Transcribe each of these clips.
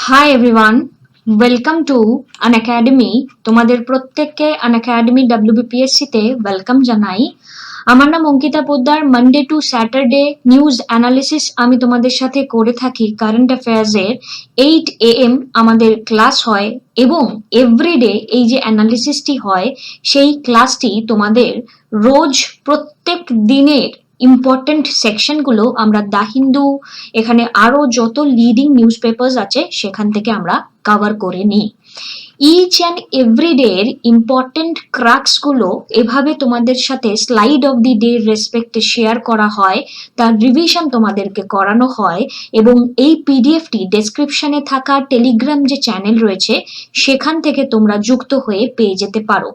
High everyone, welcome to Unacademy. তোমাদের প্রত্যেককে Unacademy WBPSC তে ওয়েলকাম জানাই। আমার নাম Ankita Poddar. Monday to Saturday news analysis আমি তোমাদের সাথে করে থাকি। কারেন্ট অ্যাফেয়ার্সের 8 AM আমাদের ক্লাস হয় এবং এভরিডে এই যে অ্যানালিসিসটি হয় সেই ক্লাসটি তোমাদের রোজ প্রত্যেক দিনের ইম্পর্টেন্ট সেকশনগুলো আমরা দা হিন্দু, এখানে আরো যত লিডিং নিউজ পেপার্স আছে সেখান থেকে আমরা কভার করে নিই। ইচ অ্যান্ড এভরিডে এর ইম্পর্টেন্ট ক্রাক্স গুলো এভাবে তোমাদের সাথে স্লাইড অফ দি ডে রেসপেক্টে শেয়ার করা হয়, তার রিভিশন তোমাদেরকে করানো হয় এবং এই পিডিএফটি ডেসক্রিপশনে থাকা টেলিগ্রাম যে চ্যানেল রয়েছে সেখান থেকে তোমরা যুক্ত হয়ে পেয়ে যেতে পারো।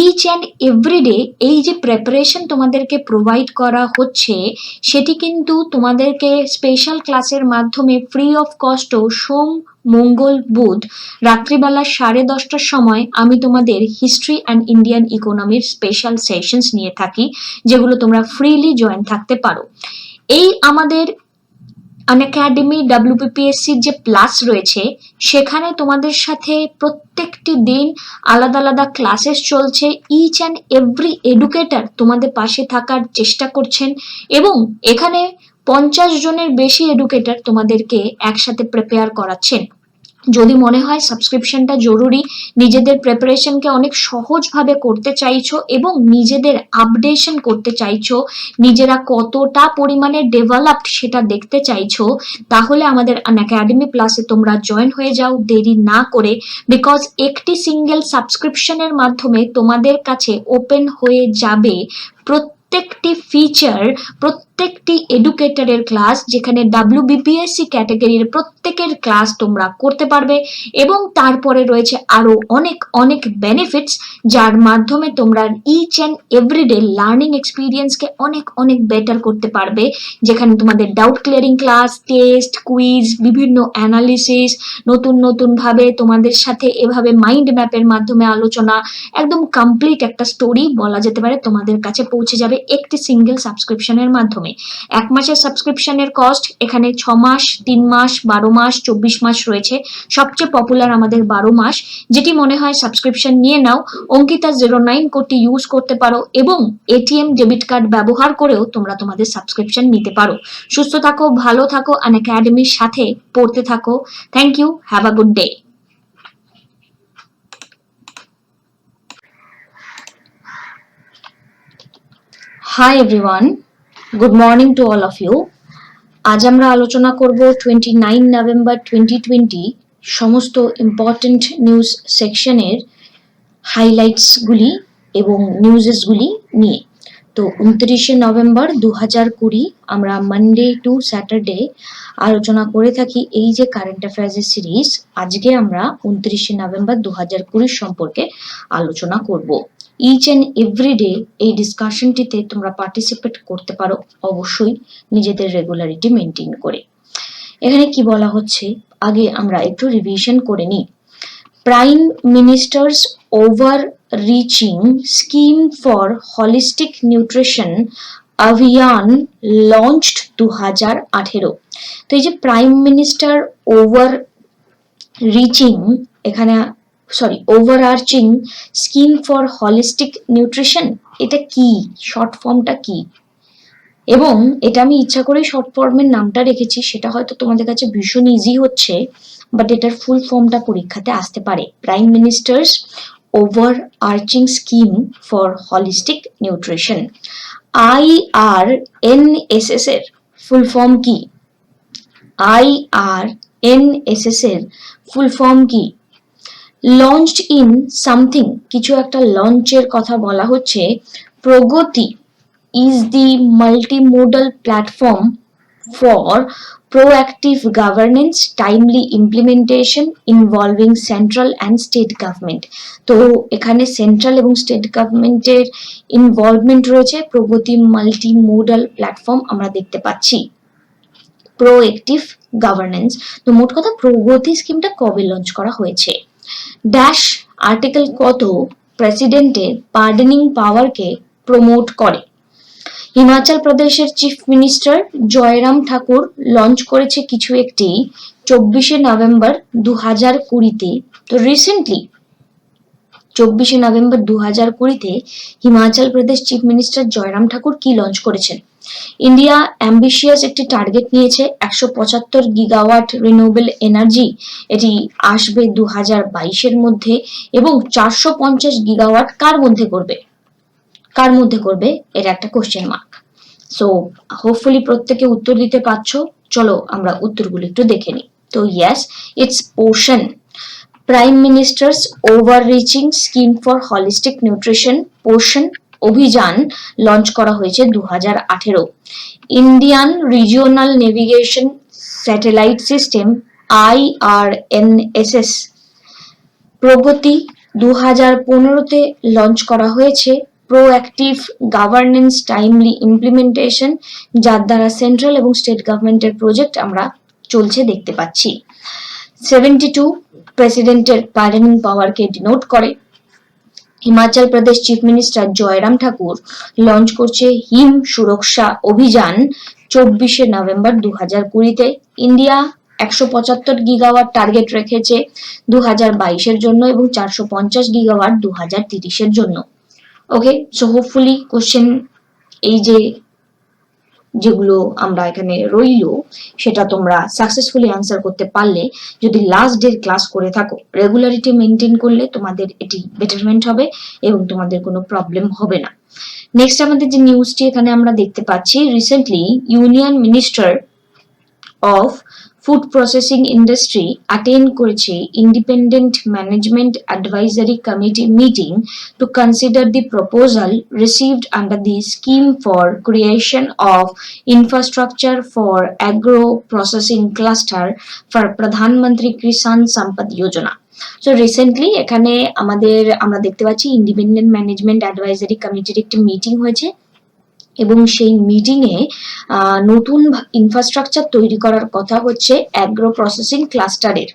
ইচ অ্যান্ড এভরিডে এই যে প্রেপারেশন তোমাদেরকে প্রোভাইড করা হচ্ছে সেটি কিন্তু তোমাদেরকে স্পেশাল ক্লাসের মাধ্যমে ফ্রি অফ কস্ট সোম, মঙ্গল, বুধ রাত্রিবেলা 10:30টার সময় আমি তোমাদের হিস্ট্রি অ্যান্ড ইন্ডিয়ান ইকোনমির স্পেশাল সেশনস নিয়ে থাকি, যেগুলো তোমরা ফ্রিলি জয়েন থাকতে পারো। এই আমাদের আনএকাডেমি WBPSC যে প্লাস রয়েছে সেখানে তোমাদের সাথে প্রত্যেকটি দিন আলাদা আলাদা ক্লাসেস চলছে। ইচ অ্যান্ড এভরি এডুকেটর তোমাদের পাশে থাকার চেষ্টা করছেন এবং এখানে 50 জনের বেশি এডুকেটর তোমাদেরকে একসাথে প্রিপেয়ার করাচ্ছেন। যদি মনে হয় সাবস্ক্রিপশনটা জরুরি, নিজেদের প্রিপারেশনকে অনেক সহজভাবে করতে চাইছো এবং নিজেদের আপডেশন করতে চাইছো, নিজেরা কতটা পরিমাণে ডেভেলপড সেটা দেখতে চাইছো, তাহলে আমাদের আনএকাডেমি প্লাসে তোমরা জয়েন হয়ে যাও দেরি না করে। বিকজ একটি সিঙ্গেল সাবস্ক্রিপশনের মাধ্যমে তোমাদের কাছে ওপেন হয়ে যাবে প্রত্যেকটি ফিচার, প্রত্যেকটি এডুকেটরের ক্লাস, যেখানে WBPSC ক্যাটাগরির প্রত্যেকের ক্লাস তোমরা করতে পারবে এবং তারপরে রয়েছে আরো অনেক অনেক বেনিফিটস, যার মাধ্যমে তোমরা ইচ অ্যান্ড এভরিডে লার্নিং এক্সপিরিয়েন্সকে অনেক অনেক বেটার করতে পারবে, যেখানে তোমাদের doubt clearing class, test, quiz, বিভিন্ন অ্যানালিসিস, নতুন নতুন ভাবে তোমাদের সাথে এভাবে মাইন্ড ম্যাপের মাধ্যমে আলোচনা, একদম কমপ্লিট একটা স্টোরি বলা যেতে পারে তোমাদের কাছে পৌঁছে যাবে একটি সিঙ্গেল সাবস্ক্রিপশনের মাধ্যমে। 1 মাসের সাবস্ক্রিপশনের কস্ট এখানে 6 মাস, 3 মাস, 12 মাস, 24 মাস রয়েছে। সবচেয়ে পপুলার আমাদের 12 মাস। যেটি মনে হয় সাবস্ক্রিপশন নিয়ে নাও, অঙ্কিতা 09 কোডটি ইউজ করতে পারো এবং এটিএম ডেবিট কার্ড ব্যবহার করেও তোমরা তোমাদের সাবস্ক্রিপশন নিতে পারো। সুস্থ থাকো, ভালো থাকো, আনএকাডেমির সাথে পড়তে থাকো। Thank you, have a good day. Hi everyone, good morning to all of you. আজ আমরা আলোচনা করব 29 নভেম্বর 2020 সমস্ত ইম্পর্টেন্ট নিউজ সেকশনের হাইলাইটসগুলি এবং নিউজেসগুলি নিয়ে। তো 29শে নভেম্বর 2020 আমরা মানডে টু স্যাটারডে আলোচনা করে থাকি এই যে কারেন্ট অ্যাফেয়ার্সের সিরিজ। আজকে আমরা 29শে নভেম্বর 2020 সম্পর্কে আলোচনা করব। ইচ অ্যান্ড এভরিডে এই ডিসকাশনটিতে তোমরা পার্টিসিপেট করতে পারো, অবশ্যই নিজেদের রেগুলারিটি মেনটেন করে। এখানে কি বলা হচ্ছে আগে আমরা একটু রিভিশন করে নিই। Prime minister's overreaching scheme for holistic nutrition Abhiyan launched 2018। তো এই যে prime minister overarching scheme for holistic nutrition, এটা কি, শর্ট ফর্মটা কি? এবং এটা আমি ইচ্ছা করেই শর্ট ফর্মের নামটা রেখেছি, সেটা হয়তো তোমাদের কাছে ভীষণ ইজি হচ্ছে, বাট এটার ফুল ফর্মটা পরীক্ষাতে আসতে পারে। Prime minister's overarching scheme for holistic nutrition, IRNSS এর ফুল ফর্ম কি? IRNSS এর ফুল ফর্ম কি? লঞ্চড ইন সামথিং, কিছু একটা লঞ্চের কথা বলা হচ্ছে। প্রগতি is the multimodal platform for proactive governance, timely implementation involving central and state government. তো এখানে সেন্ট্রাল এবং স্টেট গভর্নমেন্টের ইনভলভমেন্ট রয়েছে। প্রগতি মাল্টিমোডাল প্ল্যাটফর্ম আমরা দেখতে পাচ্ছি। প্রোঅ্যাক্টিভ গভর্নেন্স, তো মোট কথা প্রগতি স্কিমটা কবে লঞ্চ করা হয়েছে? ড্যাশ আর্টিকেল কত প্রেসিডেন্টের পার্ডনিং পাওয়ারকে প্রমোট করে? হিমাচল প্রদেশের চিফ মিনিস্টার জয়রাম ঠাকুর লঞ্চ করেছে কিছু একটি 24শে নভেম্বর 2020-তে। তো recently 24শে November 2020-তে Himachal Pradesh chief minister Jayram ঠাকুর কি লঞ্চ করেছেন? ইন্ডিয়া অ্যাম্বিশিয়াস একটি টার্গেট নিয়েছে 175 গিগাওয়াট রিনিউয়েবল এনার্জি, এটি আসবে 2022-এর মধ্যে, এবং 450 গিগাওয়াট কার মধ্যে করবে এটা একটা কোশ্চেন মার্ক। সো হোপফুলি প্রত্যেকে উত্তর দিতে পারছো। চলো আমরা উত্তরগুলো একটু দেখে নিই। তো yes, it's Poshan. Prime minister's overreaching scheme for holistic nutrition Poshan Abhiyan launch করা হয়েছে 2018। Indian regional navigation satellite system IRNSS প্রগতি 2015-তে লঞ্চ করা হয়েছে। প্রোঅ্যাক্টিভ গভর্নেন্স টাইমলি ইমপ্লিমেন্টেশন, যার দ্বারা সেন্ট্রাল এবং স্টেট গভর্নমেন্টের প্রজেক্ট আমরা চলছে দেখতে পাচ্ছি। 72 প্রেসিডেন্টের পার্ডনিং পাওয়ারকে ডিনোট করে। হিমাচল প্রদেশ চিফ মিনিস্টার জয়রাম ঠাকুর লঞ্চ করছে হিম সুরক্ষা অভিযান 24শে নভেম্বর 2020-তে। ইন্ডিয়া 175 গিগাওয়াট টার্গেট রেখেছে 2022-এর জন্য এবং 450 গিগাওয়াট 2030-এর জন্য। ওকে, সো হোপফুলি কোশ্চেন এই যেগুলো আমরা এখানে রইলো সেটা তোমরা সাকসেসফুলি অ্যান্সার করতে পারলে, যদি লাস্ট ডের ক্লাস করে থাকো, রেগুলারিটি মেনটেন করলে তোমাদের এটি বেটারমেন্ট হবে এবং তোমাদের কোনো প্রবলেম হবে না। নেক্সট আমাদের যে নিউজটি এখানে আমরা দেখতে পাচ্ছি, recently union minister of food processing industry attend করেছে independent management advisory committee meeting to consider the proposal received under the scheme for creation of infrastructure for agro processing cluster for Pradhanmantri Kisan সম্পদ যোজনা। So recently এখানে আমরা দেখতে পাচ্ছি independent management advisory কমিটির একটি meeting হয়েছে এবং সেই মিটিং এ নতুন ইনফ্রাস্ট্রাকচার তৈরি করার কথা হচ্ছে অ্যাগ্রো প্রসেসিং ক্লাস্টারের।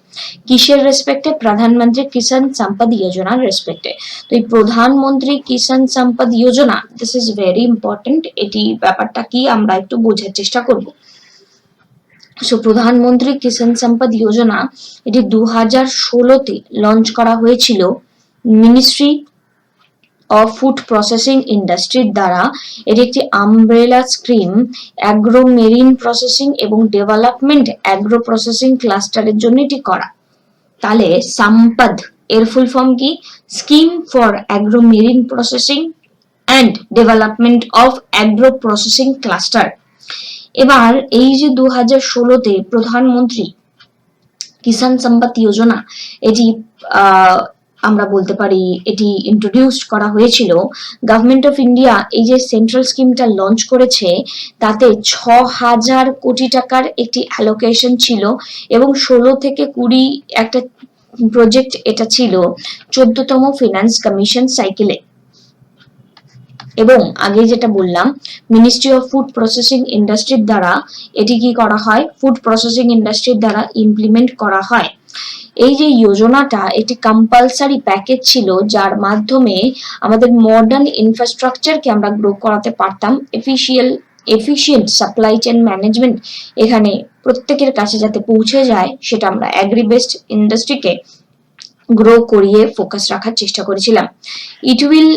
কিসের রেসপেক্টে? প্রধানমন্ত্রী কিষাণ সম্পদ যোজনার রেসপেক্টে। তো এই প্রধানমন্ত্রী কিষাণ সম্পদ যোজনা, দিস ইজ ভেরি ইম্পর্টেন্ট। এটি ব্যাপারটা কি আমরা একটু বোঝার চেষ্টা করব। সো প্রধানমন্ত্রী কিষাণ সম্পদ যোজনা এটি 2016-তে লঞ্চ করা হয়েছিল মিনিস্ট্রি অফ ফুড প্রসেসিং ইন্ডাস্ট্রির দ্বারা। এটি একটি umbrella scheme agro marine processing এবং ডেভেলপমেন্ট অ্যাগ্রো প্রসেসিং ক্লাস্টারের জন্য এটি করা। তাহলে সম্পদ এর ফুল ফর্ম কি? Scheme for agro marine processing and development of agro processing cluster. এবার এই যে 2016-তে প্রধানমন্ত্রী কিষাণ সম্পদ যোজনা এটি আমরা বলতে পারি এটি ইন্ট্রোডিউসড করা হয়েছিল। গভর্নমেন্ট অফ ইন্ডিয়া এই যে সেন্ট্রাল স্কিমটা লঞ্চ করেছে তাতে 6000 কোটি টাকার একটি অ্যালোকেশন ছিল এবং 16 থেকে 20 একটা প্রজেক্ট এটা ছিল 14তম ফিনান্স কমিশন সাইকেলে। এবং আগে যেটা বললাম মিনিস্ট্রি অফ ফুড প্রসেসিং ইন্ডাস্ট্রির দ্বারা এটি কি করা হয়? ফুড প্রসেসিং ইন্ডাস্ট্রির দ্বারা ইমপ্লিমেন্ট করা হয়। এই যে যোজনাটা একটি কম্পালসারি প্যাকেজ ছিল যার মাধ্যমে আমাদের মডার্ন ইনফ্রাস্ট্রাকচারকে আমরা গ্রো করাতে পারতাম। এফিশিয়েন্ট সাপ্লাই চেইন ম্যানেজমেন্ট এখানে প্রত্যেকের কাছে যাতে পৌঁছে যায় সেটা আমরা অ্যাগ্রি বেসড ইন্ডাস্ট্রিকে গ্রো করিয়ে ফোকাস রাখার চেষ্টা করেছিলাম। It will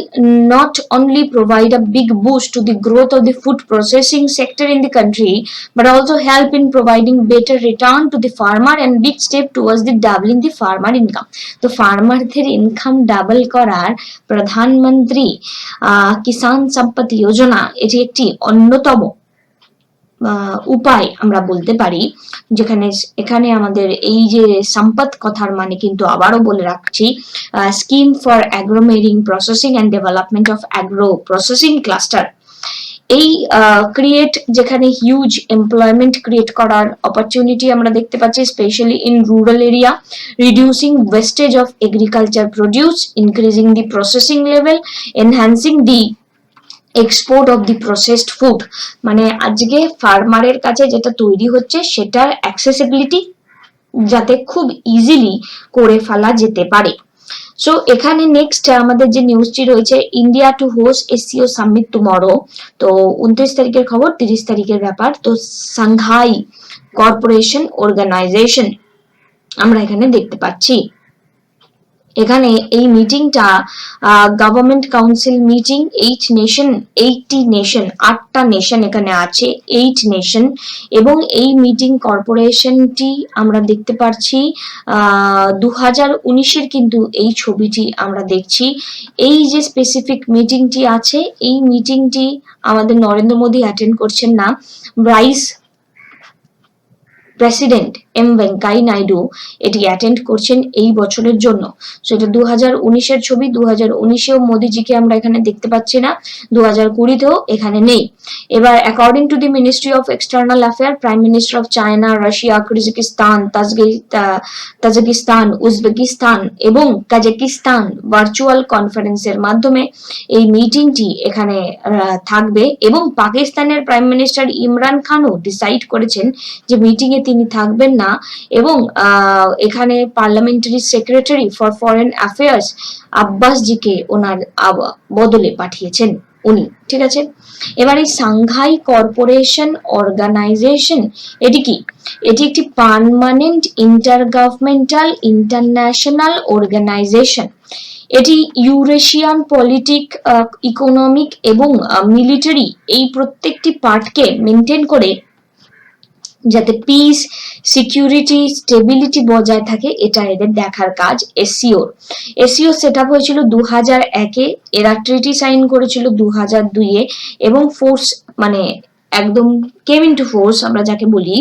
not only provide a big boost to the growth of the food processing sector in the country, but also help in providing better return to the farmer and big step towards the doubling the farmer income. তো ফার্মারদের income double করার প্রধানমন্ত্রী কিষাণ সম্পদ যোজনা এটি একটি অন্যতম উপায় আমরা বলতে পারি, যেখানে এখানে আমাদের এই যে সম্পদ কথার মানে কিন্তু আবারও বলে রাখছি scheme for agro marine processing and development of agro processing cluster. এই ক্রিয়েট যেখানে হিউজ এমপ্লয়মেন্ট ক্রিয়েট করার অপরচুনিটি আমরা দেখতে পাচ্ছি, specially in rural area, reducing wastage of agriculture produce, increasing the processing level, enhancing the export of the processed food. মানে আজকে ফার্মারের কাছে যেটা তৈরি হচ্ছে সেটার অ্যাক্সেসিবিলিটি যাতে খুব ইজিলি করে ফেলা যেতে পারে। সো এখানে নেক্সট আমাদের যে নিউজটি রয়েছে, India two host SCO summit tomorrow. তো 29 তারিখের খবর, 30 তারিখের ব্যাপার। তো সাংহাই কর্পোরেশন অর্গানাইজেশন আমরা এখানে দেখতে পাচ্ছি। এখানে এই মিটিংটা গভর্নমেন্ট কাউন্সিল মিটিং, 8টা নেশন এখানে আছে, 8 নেশন। এবং এই মিটিং কর্পোরেশনটি আমরা দেখতে পাচ্ছি 2019-এর কিন্তু এই ছবিটি আমরা দেখছি। এই যে স্পেসিফিক মিটিংটি আছে, এই মিটিংটি আমাদের নরেন্দ্র মোদী অ্যাটেন্ড করছেন না, vice president M Venkaiah Naidu এটি অ্যাটেন্ড করছেন এই বছরের জন্য। সো এটা 2019-এর ছবি, 2019-এও মোদিজিকে আমরা এখানে দেখতে পাচ্ছি না, 2020-তেও এখানে নেই। এবার according to the ministry of external affair, prime minister of China, Russia, Kyrgyzstan, Tajikistan, Uzbekistan এবং কাজাকিস্তান ভার্চুয়াল কনফারেন্সের মাধ্যমে এই মিটিংটি এখানে থাকবে। এবং পাকিস্তানের প্রাইম মিনিস্টার ইমরান খানও ডিসাইড করেছেন যে মিটিংয়ে তিনি থাকবেন না, এবং এখানে parliamentary secretary for foreign affairs আব্বাসজিকে ওনার বদলে পাঠিয়েছেন উনি, ঠিক আছে। এবার এই সাংহাই কর্পোরেশন অর্গানাইজেশন এটি কি? এটি একটি পার্মানেন্ট ইন্টারগভর্নমেন্টাল ইন্টারন্যাশনাল অর্গানাইজেশন। এটি ইউরেশিয়ান পলিটিক, ইকোনমিক এবং মিলিটারি এই প্রত্যেকটি পার্টকে মেনটেন করে যাতে পিস, সিকিউরিটি, স্টেবিলিটি বজায় থাকে, এটা এদের দেখার কাজ এসসিও সেট আপ হয়েছিল 2001-এ, এরা ট্রিটি সাইন করেছিল 2002-এ, এবং ফোর্স মানে একদম কেম ইনটু ফোর্স আমরা যাকে বলি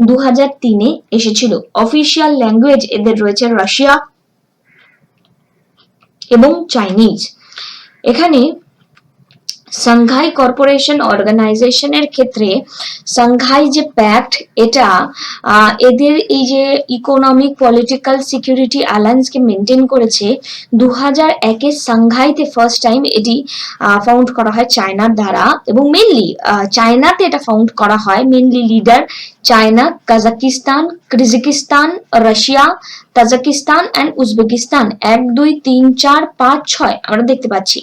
2003-এ এসেছিল। অফিসিয়াল ল্যাঙ্গুয়েজ এদের রয়েছে রাশিয়া এবং চাইনিজ। এখানে সাংহাই কর্পোরেশন অর্গানাইজেশনের ক্ষেত্রে সাংহাই যে প্যাক্ট, এটা এদের এই যে ইকোনমিক, পলিটিক্যাল, সিকিউরিটি অ্যালায়েন্সকে মেনটেন করেছে। 2001-এ সাংহাইতে ফার্স্ট টাইম এটি ফাউন্ড করা হয় চায়নার দ্বারা, এবং মেনলি চায়নাতে এটা ফাউন্ড করা হয়। Mainly leader China, Kazakhstan, Kyrgyzstan, Russia, Tajikistan and Uzbekistan, 1 2 3 4 5 6 আমরা দেখতে পাচ্ছি।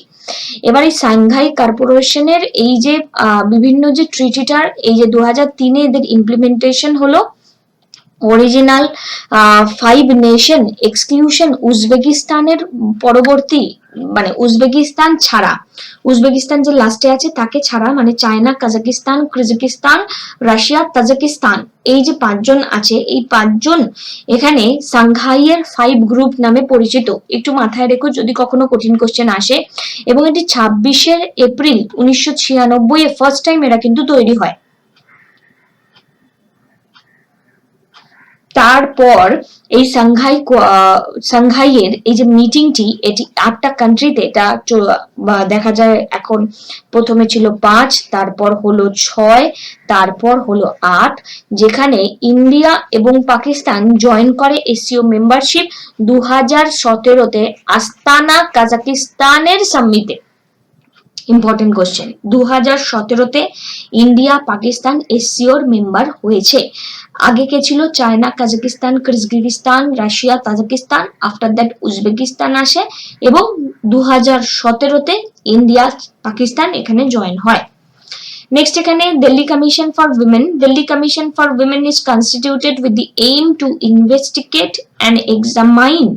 এবার এই সাংহাই কর্পোরেশনের এই যে বিভিন্ন যে ট্রিটিটার এই যে 2003-এ এদের ইমপ্লিমেন্টেশন হলো, অরিজিনাল 5 নেশন এক্সক্লুশন উজবেকিস্তানের পরবর্তী, মানে উজবেকিস্তান ছাড়া, উজবেকিস্তান যে লাস্টে আছে তাকে ছাড়া, মানে China, Kazakhstan, Kyrgyzstan, Russia, Tajikistan, এই যে 5 জন আছে, এই 5 জন এখানে সাংহাইয়ের 5 গ্রুপ নামে পরিচিত। একটু মাথায় রেখো যদি কখনো কঠিন কোশ্চেন আসে। এবং এটি 26 এপ্রিল 1996-এ ফার্স্ট টাইম এরা কিন্তু তৈরি হয়। তারপর এই সাংহাইয়ের এই যে মিটিংটি, এটি 8টা কান্ট্রিতে এটা দেখা যায়। এখন প্রথমে ছিল 5, তারপর হলো 6, তারপর হলো 8, যেখানে ইন্ডিয়া এবং পাকিস্তান জয়েন করে এসসিও মেম্বারশিপ 2017-তে আস্তানা কাজাকিস্তানের সামিটে। ইম্পর্টেন্ট কোশ্চেন, 2017-তে ইন্ডিয়া পাকিস্তান এসসিওর মেম্বার হয়েছে। আগে কে ছিল? China, Kazakhstan, Kyrgyzstan, Russia, Tajikistan, after that Uzbekistan আসে, এবং 2017-তে ইন্ডিয়া পাকিস্তান এখানে জয়েন হয়। নেক্সট এখানে Delhi commission for women. Delhi commission for women is constituted with the aim to investigate and examine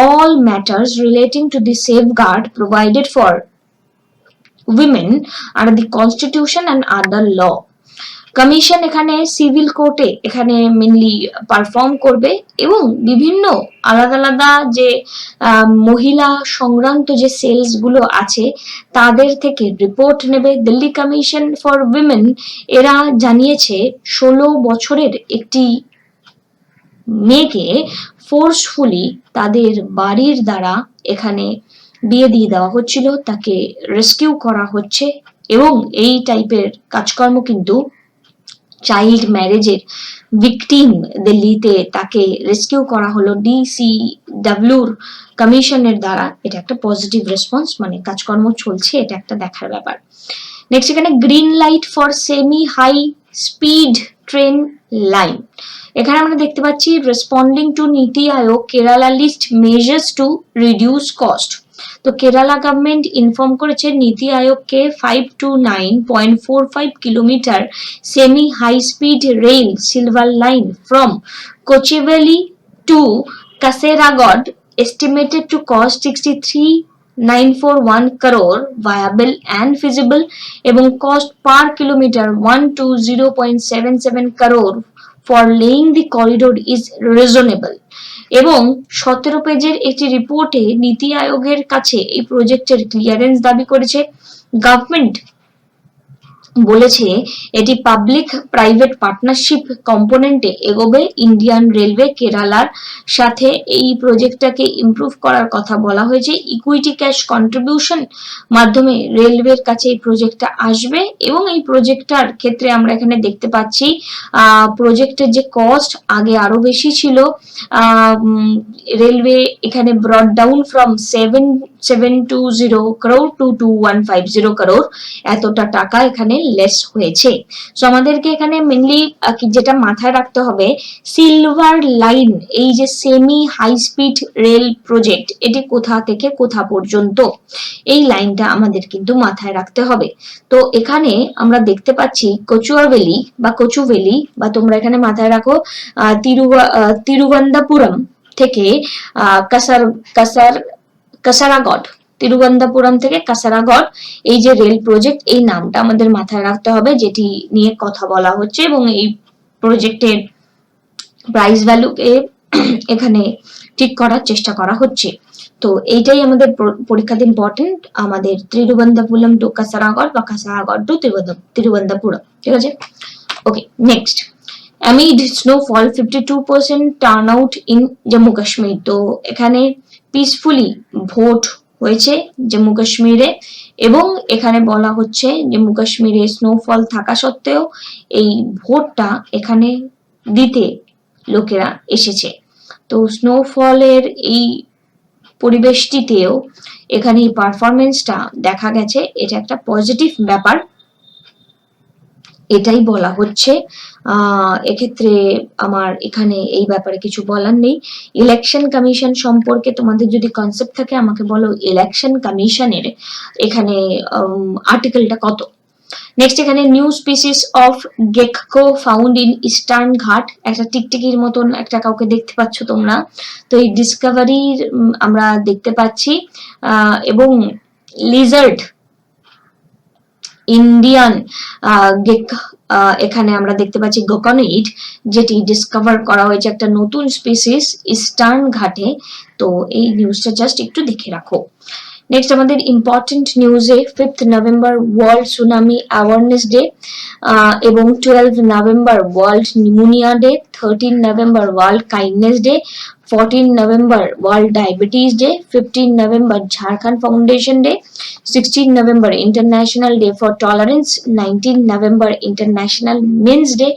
all matters relating to the safeguard provided for women under the constitution and other law. Commission এখানে civil কোর্টে এখানে mainly perform করবে, এবং বিভিন্ন আলাদা আলাদা যে মহিলা সংক্রান্ত যে সেলস গুলো আছে তাদের থেকে রিপোর্ট নেবে। দিল্লি কমিশন ফর উইমেন এরা জানিয়েছে 16 বছরের একটি মেয়েকে ফোর্সফুলি তাদের বাড়ির দ্বারা এখানে বিয়ে দিয়ে দেওয়া হচ্ছিল, তাকে রেস্কিউ করা হচ্ছে, এবং এই টাইপের কাজকর্ম কিন্তু চাইল্ড ম্যারেজের ভিকটিম দিল্লিতে তাকে রেস্কিউ করা হলো DCWর কমিশনের দ্বারা। এটা একটা পজিটিভ রেসপন্স, মানে কাজকর্ম চলছে, এটা একটা দেখার ব্যাপার। নেক্সট এখানে green light for semi high speed train line. এখানে আমরা দেখতে পাচ্ছি responding to NITI Aayog Kerala list measures to reduce cost. তো কেরালা গভর্নমেন্ট ইনফর্ম করেছে নীতি আয়োগকে 529.45 kilometre semi high speed rail silver line from Kochuveli to Kasaragod estimated to cost 63,941 crore viable and feasible এবং cost per kilometer 120.77 crore for laying the corridor is reasonable। এবং 17 পেজের একটি রিপোর্টে নীতি আয়োগের কাছে এই প্রজেক্টের ক্লিয়ারেন্স দাবি করেছে। গভর্নমেন্ট বলেছে এটি পাবলিক প্রাইভেট পার্টনারশিপ কম্পোনেন্টে এগোবে। ইন্ডিয়ান রেলওয়ে কেরালার সাথে এই প্রজেক্টটাকে ইমপ্রুভ করার কথা বলা হয়েছে। ইকুইটি ক্যাশ কন্ট্রিবিউশন মাধ্যমে রেলওয়ের কাছে এই প্রজেক্টটা আসবে এবং এই প্রজেক্টটার ক্ষেত্রে আমরা এখানে দেখতে পাচ্ছি প্রজেক্টের যে কস্ট আগে আরো বেশি ছিল। রেলওয়ে এখানে broad down from 720 crore to 2150 crore এতটা টাকা এখানে লেস হয়েছে। সো আমাদেরকে এখানে মেইনলি যেটা মাথায় রাখতে হবে, সিলভার লাইন এই যে semi high speed rail project এটি কোথা থেকে কোথা পর্যন্ত, এই লাইনটা আমাদের কিন্তু মাথায় রাখতে হবে। তো এখানে আমরা দেখতে পাচ্ছি কচুভেলি বা তোমরা এখানে মাথায় রাখো তিরুবনন্তপুরম থেকে কাসারাগড়, তিরুবনন্তপুরম থেকে কাসারাগড় এই যে রেল প্রজেক্ট, এই নামটা আমাদের মাথায় রাখতে হবে, যেটি নিয়ে কথা বলা হচ্ছে এবং এই প্রজেক্টের প্রাইস ভ্যালুকে এখানে ঠিক করার চেষ্টা করা হচ্ছে। তো এইটাই আমাদের পরীক্ষাতে ইম্পর্টেন্ট, আমাদের তিরুবনন্তপুরম টু কাসারাগড় বা কাসারাগড় টু তিরুবনন্তপুরম, ঠিক আছে। Okay, next, amid snowfall 52% turnout in Jammu Kashmir. তো এখানে পিসফুলি ভোট হয়েছে জম্মু কাশ্মীরে এবং এখানে বলা হচ্ছে জম্মু কাশ্মীরে স্নোফল থাকা সত্ত্বেও এই ভোটটা এখানে দিতে লোকেরা এসেছে। তো স্নোফলের এই পরিবেশটিতেও এখানে এই পারফরমেন্সটা দেখা গেছে, এটা একটা পজিটিভ ব্যাপার, এটাই বলা হচ্ছে। এক্ষেত্রে আমার এখানে এই ব্যাপারে কিছু বলার নেই। ইলেকশন কমিশন সম্পর্কে তোমাদের যদি কনসেপ্ট থাকে আমাকে বলো, ইলেকশন কমিশনের এখানে আর্টিকেলটা কত। নেক্সট, এখানে new species of gecko found in Eastern Ghat, একটা টিকটিকির মতন একটা কাউকে দেখতে পাচ্ছ তোমরা। তো এই ডিসকভারির আমরা দেখতে পাচ্ছি এবং লিজার্ড ইন্ডিয়ান এখানে আমরা দেখতে পাচ্ছি গোকনিড, যেটি ডিসকভার করা হয়েছে একটা নতুন স্পিসিস ইস্টার্ন ঘাটে। তো এই নিউজটা জাস্ট একটু দেখে রাখো। নেক্সট আমাদের ইম্পর্টেন্ট নিউজে 5th November world tsunami awareness day এবং 12 November world pneumonia day, 13 November world kindness day, 14 November world diabetes day, 15 November Jharkhand foundation day, 16 November international day for tolerance, 19 November international men's day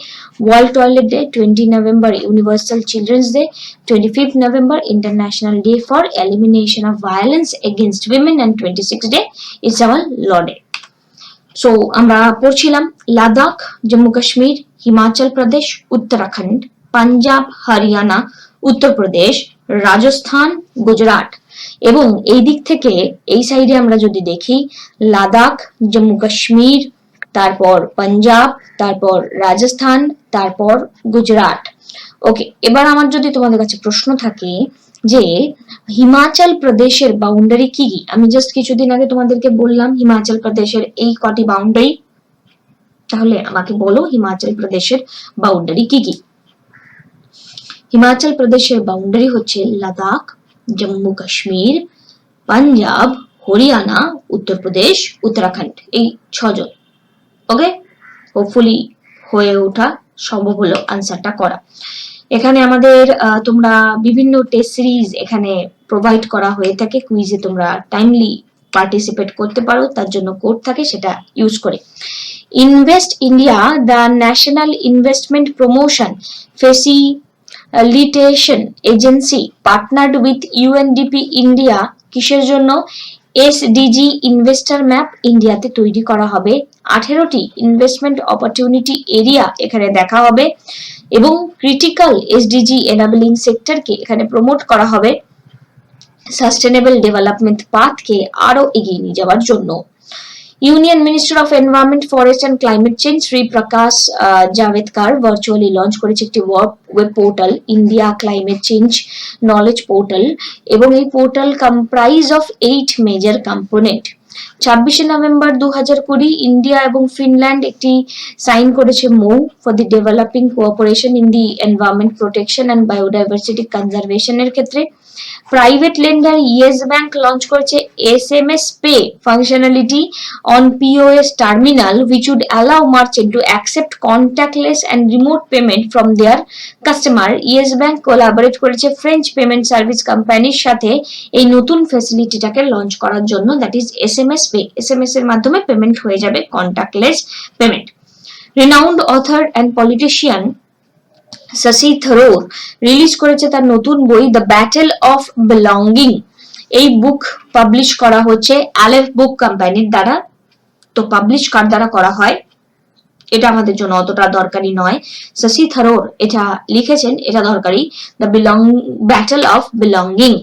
world toilet day, 20 November universal children's day, 25 November international day for elimination of violence against women and 26 day it's our law day. So আমরা পড়ছিলাম লাদাখ, জম্মু কাশ্মীর, হিমাচল প্রদেশ, উত্তরাখণ্ড, পাঞ্জাব, হরিয়ানা, উত্তরপ্রদেশ, রাজস্থান, গুজরাট এবং এই দিক থেকে এই সাইডে আমরা যদি দেখি লাদাখ, জম্মু কাশ্মীর, তারপর পাঞ্জাব, তারপর রাজস্থান, তারপর গুজরাট। ওকে, এবার আমার যদি তোমাদের কাছে প্রশ্ন থাকে যে হিমাচল প্রদেশের বাউন্ডারি কি কি, আমি জাস্ট কিছুদিন আগে তোমাদেরকে বললাম হিমাচল প্রদেশের এই কটি বাউন্ডারি, তাহলে আমাকে বলো হিমাচল প্রদেশের বাউন্ডারি কি কি। হিমাচল প্রদেশের বাউন্ডারি হচ্ছে লাদাখ, জম্মু কাশ্মীর, পাঞ্জাব, হরিয়ানা, উত্তরপ্রদেশ, উত্তরাখণ্ড, এই 6 জন। ওকে, হোপফুলি হয়ে ওঠা সম্ভব হলো আনসারটা করা। এখানে আমাদের তোমরা বিভিন্ন টেস্ট সিরিজ এখানে প্রোভাইড করা হয়ে থাকে, কুইজে তোমরা টাইমলি পার্টিসিপেট করতে পারো, তার জন্য কোড থাকে, সেটা ইউজ করে। Invest India, the national investment promotion facilitation agency পার্টনার্ড with UNDP India কিসের জন্য? এসডিজি ইনভেস্টর ম্যাপ ইন্ডিয়াতে তৈরি করা হবে। 18টি ইনভেস্টমেন্ট অপরচুনিটি এরিয়া এখানে দেখা হবে এবং ক্রিটিক্যাল এসডিজি এনাবলিং সেক্টরকে এখানে প্রমোট করা হবে সাস্টেনেবল ডেভেলপমেন্ট পাথকে আরো এগিয়ে নিয়ে যাওয়ার জন্য। Union Minister of Environment, Forest and Climate Change Sri Prakash Javadekar virtually launch করেছে একটি web portal India climate change knowledge portal এবং এই portal comprise of 8 major component. 26শে নভেম্বর 2020 ইন্ডিয়া এবং ফিনল্যান্ড একটি সাইন করেছে MoU for the developing cooperation in the environment protection and biodiversity কনজারভেশনের ক্ষেত্রে। Private lender Yes Bank launch করেছে SMS pay functionality on POS terminal which would allow merchant to accept contactless and remote payment from their customer. Yes bank collaborate করেছে French payment service কোম্পানির সাথে এই নতুন ফ্যাসিলিটিটাকে launch করার জন্য, that is SMS pay. SMS এর মাধ্যমে payment হয়ে যাবে, contactless payment. Renowned author and politician Shashi Tharoor release করেছে তার নতুন বই দ্য ব্যাটেল অফ বিলঙ্গিং। এই বুক পাবলিশ করা হচ্ছে আলেফ বুক কোম্পানির দ্বারা। তো পাবলিশ কার দ্বারা করা হয় এটা আমাদের জন্য অতটা দরকারি নয়, শশী থারুর এটা লিখেছেন, এটা দরকারি। The battle of belonging.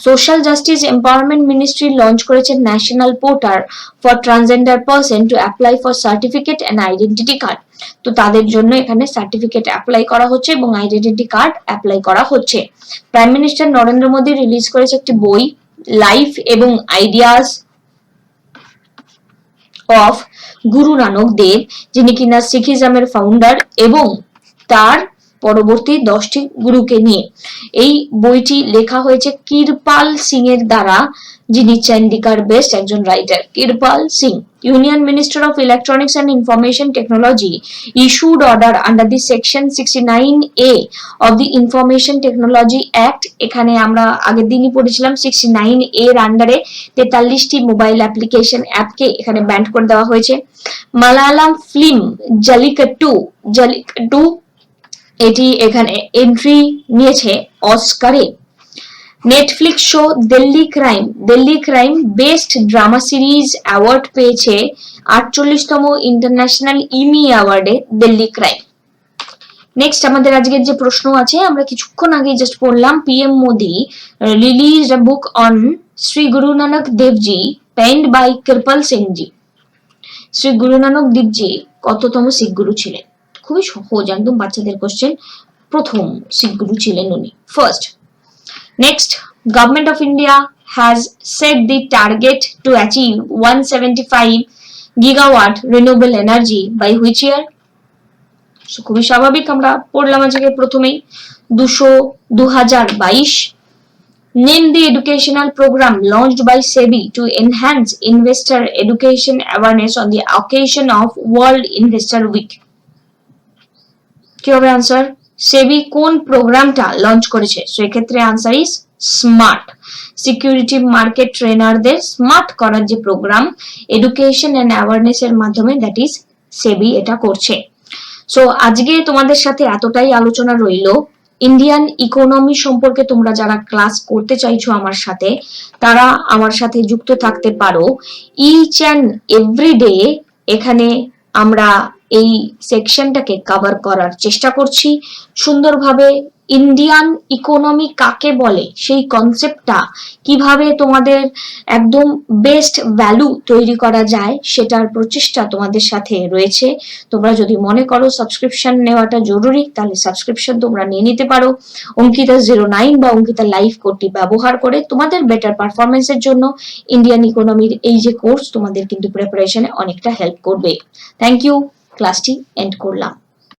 Social justice empowerment ministry launch করেছে national portal for transgender person to apply for certificate and identity card. তো তাদের জন্য এখানে সার্টিফিকেট অ্যাপ্লাই করা হচ্ছে এবং আইডেন্টিটি কার্ড অ্যাপ্লাই করা হচ্ছে। Prime minister Narendra Modi release করেছে একটি বই লাইফ এবং আইডিয়াস অফ গুরু নানক দেব, যিনি কিনা শিখিজমের ফাউন্ডার এবং তার পরবর্তী 10টি গুরুকে নিয়ে। এই বইটি লেখা হয়েছে কৃপাল সিং এর দ্বারা, যিনি চন্ডিকার বেস্ট একজন writer, Kripal Singh. Union minister of electronics and information technology issued order under the section 69A of the information technology act. এখানে আমরা আগের দিনই পড়েছিলাম 69A এর আন্ডারে 43টি মোবাইল অ্যাপ্লিকেশন অ্যাপকে এখানে ব্যান করে দেওয়া হয়েছে। মালায়ালাম ফিল্ম জালিকাট্টু এটি এখানে এন্ট্রি নিয়েছে অস্কারে। Netflix show Delhi Crime best drama series award পেয়েছে 48তম ইন্টারন্যাশনাল ইমি অ্যাওয়ার্ডে দিল্লি ক্রাইম। নেক্সট আমাদের আজকের যে প্রশ্ন আছে আমরা কিছুক্ষণ আগে জাস্ট পড়লাম, PM Modi released a book on Shri Guru Nanak দেবজি পেন্ড by Kripal Singh জি। শ্রী গুরু নানক দেবজি কততম শিখ গুরু ছিলেন? খুবই সহজ, একদম বাচ্চাদের কোশ্চেন। প্রথম শিখ গুরু ছিলেন উনি, first. Next, Government of India has set the target to achieve 175 gigawatt renewable energy by which year? So, খুবই স্বাভাবিক, আমরা পড়লাম আজকে প্রথমেই 2022। Name the educational program launched by SEBI to enhance investor education awareness on the occasion of World Investor Week. কি হবে answer? সেবি কোন প্রোগ্রামটা লঞ্চ করেছে? সো এক্ষেত্রে answer is SMART. Security market ট্রেনারদের স্মার্ট করার যে প্রোগ্রাম এডুকেশন এন্ড অ্যাওয়ারনেস এর মাধ্যমে, দ্যাট ইজ সেবি এটা করছে। সো আজকে তোমাদের সাথে এতটাই আলোচনা রইল। ইন্ডিয়ান ইকোনমি সম্পর্কে তোমরা যারা ক্লাস করতে চাইছো আমার সাথে, তারা আমার সাথে যুক্ত থাকতে পারো। ইচ অ্যান্ড এভরি ডে এখানে আমরা এই সেকশনটাকে কভার করার চেষ্টা করছি সুন্দরভাবে। ইন্ডিয়ান ইকোনমি কাকে বলে সেই কনসেপ্টটা কিভাবে তোমাদের একদম বেস্ট ভ্যালু তৈরি করা যায় সেটার প্রচেষ্টা তোমাদের সাথে রয়েছে। তোমরা যদি মনে করো সাবস্ক্রিপশন নেওয়াটা জরুরি, তাহলে সাবস্ক্রিপশন তোমরা নিয়ে নিতে পারো। অঙ্কিতা 09 বা অঙ্কিতা লাইভ কোডটি ব্যবহার করে তোমাদের বেটার পারফরমেন্সের জন্য ইন্ডিয়ান ইকোনমির এই যে কোর্স তোমাদের কিন্তু প্রিপারেশনে অনেকটা হেল্প করবে। Thank you. ক্লাসটি এন্ড করলাম।